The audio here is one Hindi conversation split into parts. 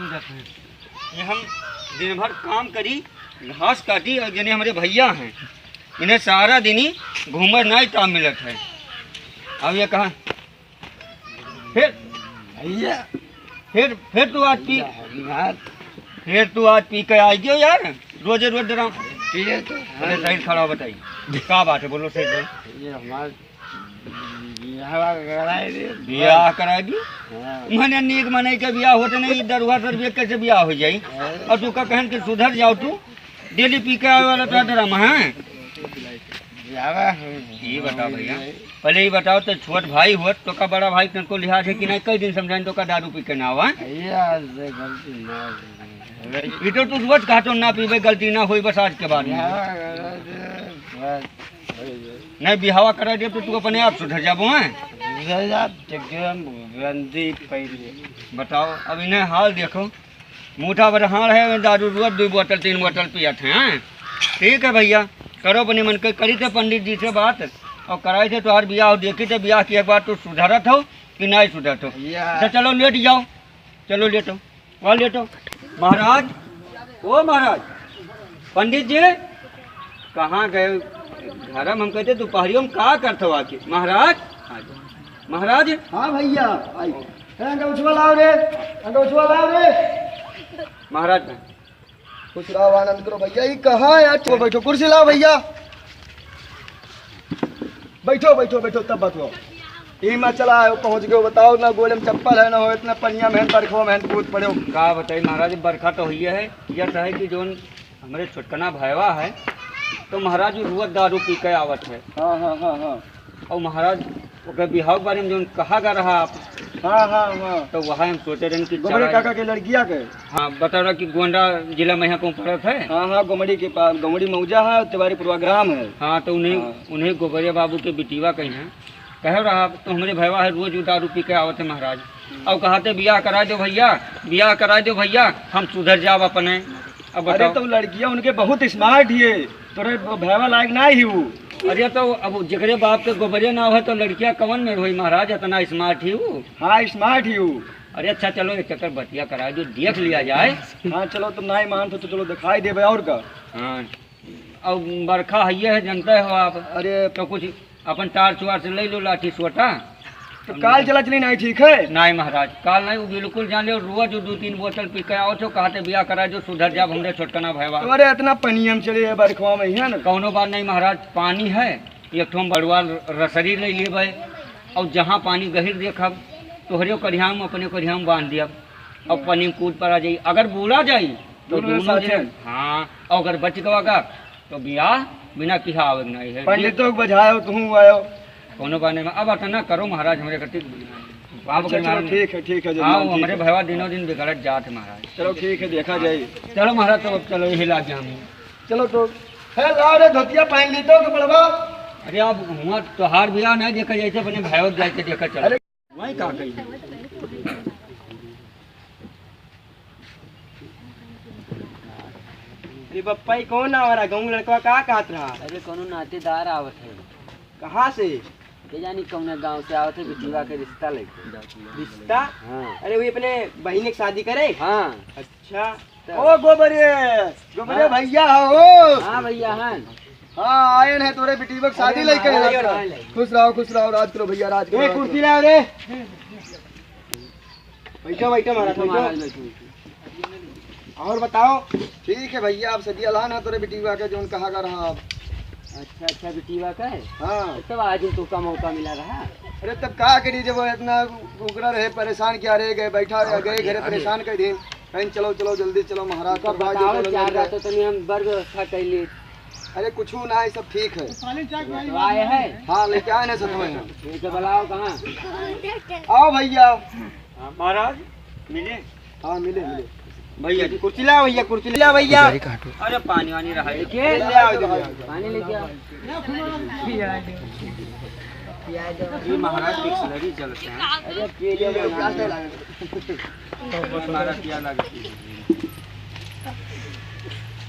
मिलत है। ये हम दिन भर काम करी, घास काटी, और जने हमारे भैया हैं इन्हें सारा दिन ही घूमर नहीं टाइम मिलत है। अब ये कहा फिर भैया फिर तू आज पी फिर तू आज पी के आई गयो यार, रोजे रोज डरा। तो अरे सही खड़ा बताइए क्या बात है, बोलो सही सही। ये हमारे ब्याह करा दी मैंने नीक मने के ब्याह होते नहीं, दरुआ सर कैसे ब्याह हो जाई। और तू का कहन के सुधर जाओ, तू डेली पी के आवे वाला तो ड्रामा है। ये बताओ भैया, पहले ही बताओ तो छोट भाई हो तो का बड़ा भाई तुमको लिहाज है कि नहीं, कई दिन समझाएं तो का दारू पी के ना हुआ। ये तो तू रोज कहा तो ना पीबे, गलती ना हुई बस आज के बाद नहीं बिहावा करा दे तो तू अपने आप सुधर जाबो हैं। बताओ अब इन्हें हाल देखो, मुठा भर हाल है दारू रोज 2 बोतल 3 बोतल पियत हैं। ठीक है भैया, करो अपनी मन के करी थे पंडित जी से बात और कराए थे तुम्हार ब्याह, देखी थे ब्याह की एक बार तो सुधरत हो कि नहीं सुधरत हो। तो चलो लेट जाओ, चलो लेटो वहाँ लेटो। महाराज ओ महाराज, पंडित जी कहाँ गए? घर में हम कहते दोपहरियों में का करते हो आके? महाराज महाराज। हाँ भैया आई अंगूछवा लाओ रे, अंगूछवा लाओ रे। महाराज खुश रहो, आनंद करो भैया। ये कहाँ है यार? तो बैठो, कुर्सी लाओ भैया, बैठो बैठो बैठो तब बताओ। ये मत चला है पहुँच गए, बताओ ना गोले में चप्पल है ना हो, इतना पनिया में बरखो में कूद पड़े। का बताइए महाराज, बरखा तो हुई है। यह है कि जो हमारे छोटकना भैया है तो महाराज रोज दारू पी के आवत है। हाँ हाँ हाँ हाँ। और महाराज ओके बिहाव के बारे में जो कहा गा रहा आप, हाँ हाँ हाँ, तो वहाँ हम सोचे रहे कि गोमड़ी काका के लड़किया के। हाँ बता रहा कि गोंडा जिला में यहाँ को पड़त है। हाँ हाँ, गोमड़ी के पास गोमड़ी मौजा है, तिवारी पूर्वाग्राम है। हाँ तो उन्हें गोबरिया बाबू के बिटिवा कहीं है, कह रहा तो हमारे भैया है रोज दारू पी के आवत है महाराज। अब कहते ब्याह करा दो भैया, ब्याह करा दो भैया, हम सुधर जाओ अपने। अब अरे बताओ। तो लड़कियां उनके बहुत स्मार्ट ही है, तोरे भैया लायक ना ही वो। अरे तो अब जगरे बाप के गोबरिया ना है तो लड़कियां कवन में रोई महाराज, इतना स्मार्ट ही हूँ। हाँ स्मार्ट ही वो। अरे अच्छा चलो एक चक्कर बतिया करा दो, देख लिया जाए। हाँ चलो, तुम नहीं मान तो चलो दिखाई देवे और का। हाँ अब बरखा है जानते हो आप। अरे तो कुछ अपन तार चुआर से ले लो लाठी सोटा। तो काल चला चली नहीं ठीक है? नहीं महाराज काल नहीं, वो बिल्कुल जान ले, रोज 2-3 बोतल पी के आओ तो कहते ब्याह करा जो सुधर जा हमरे छोटकना भैया। तो अरे इतना पनियम चले बरखवा में है ना। कौनो बात नहीं महाराज, पानी है एक ठो बड़ुआ रसरी ले लेबै, और जहाँ पानी गहिर देखब तोहरे करियाम अपने करियाम बांध दिया, और पानी में कूद पर आ जाई। अगर बूढ़ा जाई तो दोनों जने। हाँ और अगर बच गवागा तो ब्याह बिना किहा आवे नहीं है। पंडितों को बजायो तुम आयो कोनो बाने में। अब अतना करो महाराज हमारे कति ठीक है ठीक है। हाँ हमारे भैया दिनों दिन बिगड़त जात है महाराज। चलो ठीक है, देखा जाए। चलो महाराज तो अब चलो यही ला के हम। चलो तो है लाओ रे, धोतिया पहन ली तो बड़वा। अरे अब हुआ त्योहार ब्याह नहीं देखा जैसे अपने भैया जाए के देखा चलो। अरे वही कहा कही अरे बप्पा ही कौन आ रहा? गाँव लड़का का कहत रहा? अरे कोनो नातेदार आवत है, कहाँ से? के जानी कौन गांव से आवत है, बिटिया के रिश्ता लेके। रिश्ता? हाँ अरे वही अपने बहन की शादी करे? हाँ अच्छा। ओ गोबरे गोबरे हाँ। भैया हो? हाँ भैया हाँ। हाँ आए हैं तोरे बेटी की शादी लेके। खुश रहो राज करो भैया, राज करो। कुर्सी लाओ रे, बैठो बैठो महाराज बैठो। और बताओ? ठीक है भैया, आप सदी अलान है तोरे बेटी के जो कहा कर रहा आप। अच्छा अच्छा बिटिया का है। हाँ तब आज तुमका मौका मिला रहा। अरे तब कहा करी जब वो इतना उगरा रहे, परेशान क्या रहे, गए बैठा गए घरे परेशान कर दिन। कहीं चलो चलो जल्दी चलो महाराज का बताओ चार रात तो नहीं हम वर्ग व्यवस्था कर ली। अरे कुछ ना है, सब ठीक है। तो आए हैं? हाँ लेके आए ना सब में। ठीक है बुलाओ कहाँ? आओ भैया। महाराज मिले? हाँ मिले मिले भैया जी कुर्सी लाओ भैया, कुर्सी लाओ भैया। अरे पानी वानी रहा है पानी लेके आओ। ये महाराज बिस्लरी चलते हैं। अरे पीलियो हमारा क्या लगे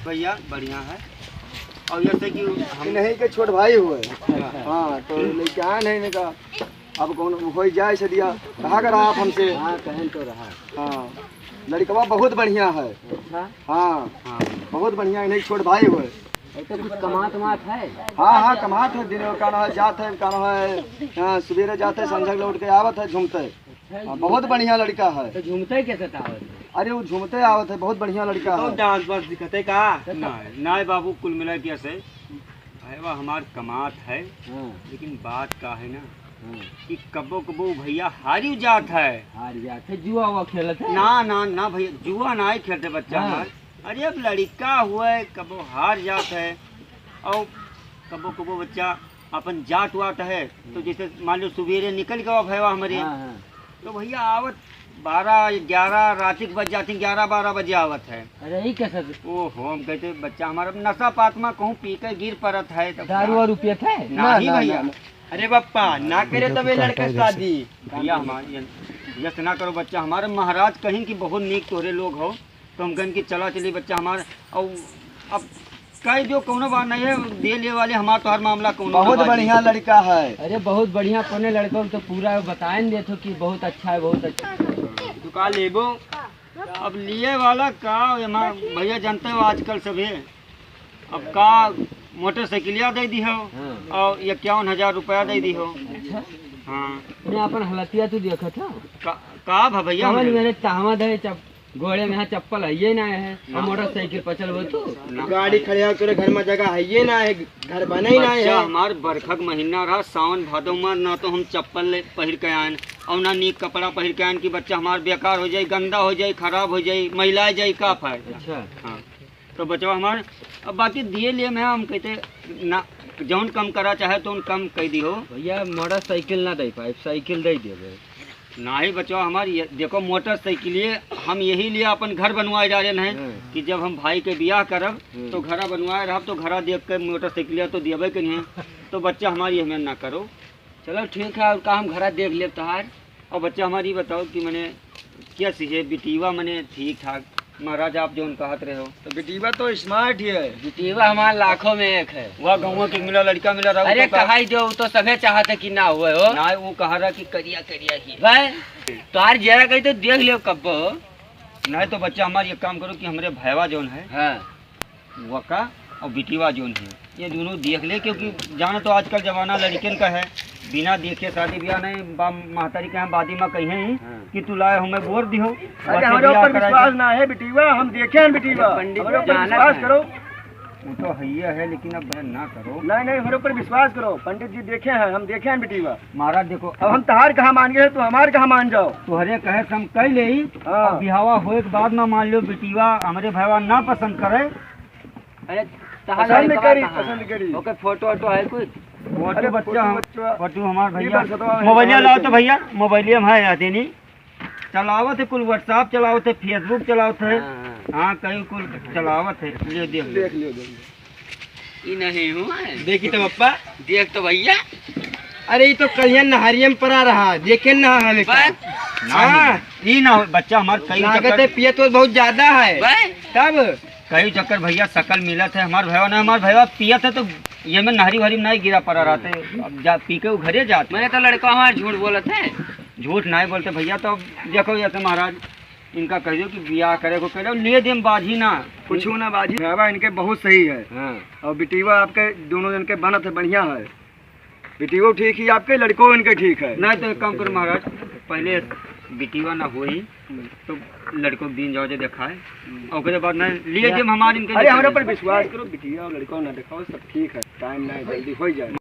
भैया बढ़िया है। और जैसे कि हम नहीं के छोट भाई हुए। हाँ तो लेके आए नहीं ने कहा अब कौन हो जाए सदिया कहा कर आप हमसे। हाँ कहन तो रहा। हाँ लड़कवा बहुत बढ़िया है। अच्छा हाँ हाँ बहुत बढ़िया, इन्हें छोट भाई हुए। ऐसे कुछ कमात वमात है? हाँ हाँ कमात है, दिन का है जात है, का है हाँ, सवेरे जाते संझक लौट के आवत है झूमते। हाँ, बहुत बढ़िया लड़का है। तो झूमते कैसे था? अरे वो झूमते आवत है, बहुत बढ़िया लड़का है। डांस बस दिखते का ना बाबू, कुल मिला के ऐसे भैया हमार कमात है, लेकिन बात का है ना कि कबो कबो भैया हारी जात है। हार जाते जुआ हुआ खेलत है? ना ना ना भैया जुआ ना ही खेलते बच्चा हमार। अरे अब लड़का हुआ है, कबो हार जात है और कबो कबो बच्चा अपन जात वात है। तो जैसे मान लो सवेरे निकल गया भैया हमारे, तो भैया आवत 12-11 रात बज जाती, 11-12 बजे आवत है। अरे ये कैसे? ओहो हम कहते बच्चा हमारा नशा पातमा कहूँ पी के गिर पड़त है। तब दारू और रुपये थे? नहीं भैया। अरे बप्पा ना करे तो वे लड़के शादी। भैया हमारे यस ना करो बच्चा हमारे, महाराज कहीं कि बहुत नीक तोरे लोग हो, तो हम कहें कि चला चली बच्चा हमारे। और अब कह दो कौनो बात नहीं है, दे ले वाले हमारा तो हर मामला कौनो बहुत बढ़िया लड़का है। अरे बहुत बढ़िया, कोने लड़कों को तो पूरा बताए दे तो कि बहुत अच्छा है, बहुत अच्छा। दुकान लेबो अब लिए वाला का भैया जानते हो आजकल सभी अब का मोटरसाइकिलिया दे दी हो और 51,000 रुपया दे दी हो। अच्छा हाँ मैं अपन हलतिया तू देखा था का भैया मेरे चाहमद है घोड़े में चप्पल है ये ना है, और मोटरसाइकिल पर चलबो तो गाड़ी खड़े हो तेरे घर में जगह है ये ना है, घर बना ही ना है। हमार बरखक महीना रहा सावन भादो में, ना तो हम चप्पल पहिर के आयन और ना नीक कपड़ा पहिर के आयन कि बच्चा हमार बेकार हो जाए, गंदा हो जाए, खराब हो जाए, महिलाएं जाए, का फायदा। अच्छा हाँ तो बच्चा हमारे अब बाकी दिए लिए में हम कहते ना जौन कम करा चाहे तो उन कम कह दी हो भैया। मोटरसाइकिल ना दे पाए, साइकिल दे देवे ना ही बच्चा हमारी। देखो मोटरसाइकिल हम यही लिए अपन घर बनवाए जा रहे हैं कि जब हम भाई के ब्याह करब तो घरा बनवाए रह, तो घरा देख के मोटरसाइकिल तो दिएबे के नहीं। तो बच्चा हमारी हमें ना करो। चलो ठीक है, और का हम घरा देख ले तहार। और बच्चा हमारी बताओ कि मैंने क्या सीखे बिटीवा मैंने ठीक ठाक महाराज आप जो कहत रहे हो। तो बेटीवा तो स्मार्ट ही है। बिटिया हमारे लाखों में एक है। वह गाँव के मिला लड़का मिला रहा। अरे कहा दो तो सभी चाहते कि ना हुए हो ना, वो कहा रहा कि करिया करिया ही भाई तुहार जरा कही तो देख लियो कब। नहीं तो बच्चा हमारी एक काम करो कि हमारे भैया जोन है वो का और बिटीवा जोन है ये दोनों देख ले, क्योंकि जाना तो आजकल जमाना लड़किन का है, बिना देखे शादी ब्याह नहीं। महतारी के यहाँ बादी माँ कहे ही कि तू लाए हमें बोर दिहो। अरे हमारे ऊपर विश्वास ना है बेटीवा, हम देखे हैं बेटीवा। पंडित हमारे ऊपर विश्वास करो। वो तो है है, लेकिन अब ना करो। नहीं हमारे ऊपर विश्वास करो, पंडित जी देखे हैं, हम देखे हैं बेटीवा। महाराज देखो अब हम तहार कहाँ मान गए तो हमारे कहाँ मान जाओ। तुहरे कहे हम कह ले ही, बिहावा होए के बाद ना मान लो बिटीवा हमारे भैया ना पसंद करे। अरे पसंद करी ओके फोटो वोटो है कुछ? फोटो बच्चा फोटो हमारे भैया मोबाइल लाओ तो भैया मोबाइल हम है आते नहीं चलावत है, कुल व्हाट्सएप चलावत है, फेसबुक चलावत है। हाँ कहीं कुल चलावत है। ले देख लियो ये नहीं हुआ देखी तो पप्पा, देख तो भैया। अरे ये तो कल्याण नहरियम पर आ रहा, देखे ना हमें। ये ना बच्चा हमारे कई लागत पिए तो बहुत ज्यादा है तब कई चक्कर भैया सकल मिला थे हमारे भैया ने। हमारे भैया पिया था तो ये में नहरी वहरी नहीं गिरा पड़ा रहते, अब जा पी के वो घरे जाते। मैंने तो लड़का हमारे झूठ बोला था। झूठ नहीं बोलते भैया। तो देखो जैसे महाराज इनका कह दो कि ब्याह करे को कह ले दे बाजी ना कुछ ना बाजी। भैया इनके बहुत सही है। और बेटीवा आपके दोनों जन के बनत है बढ़िया है। बेटीवा ठीक ही आपके, लड़कों इनके ठीक है। नहीं तो एक काम करो महाराज, पहले बेटीवा ना हो ही तो लड़कों को दिन जाओ जो दिखाए और उसके बाद ना लिए जब हमारे इनके। अरे हमारे ऊपर विश्वास करो, बेटिया और लड़कों ना दिखाओ, सब ठीक है, टाइम ना जल्दी हो जाए।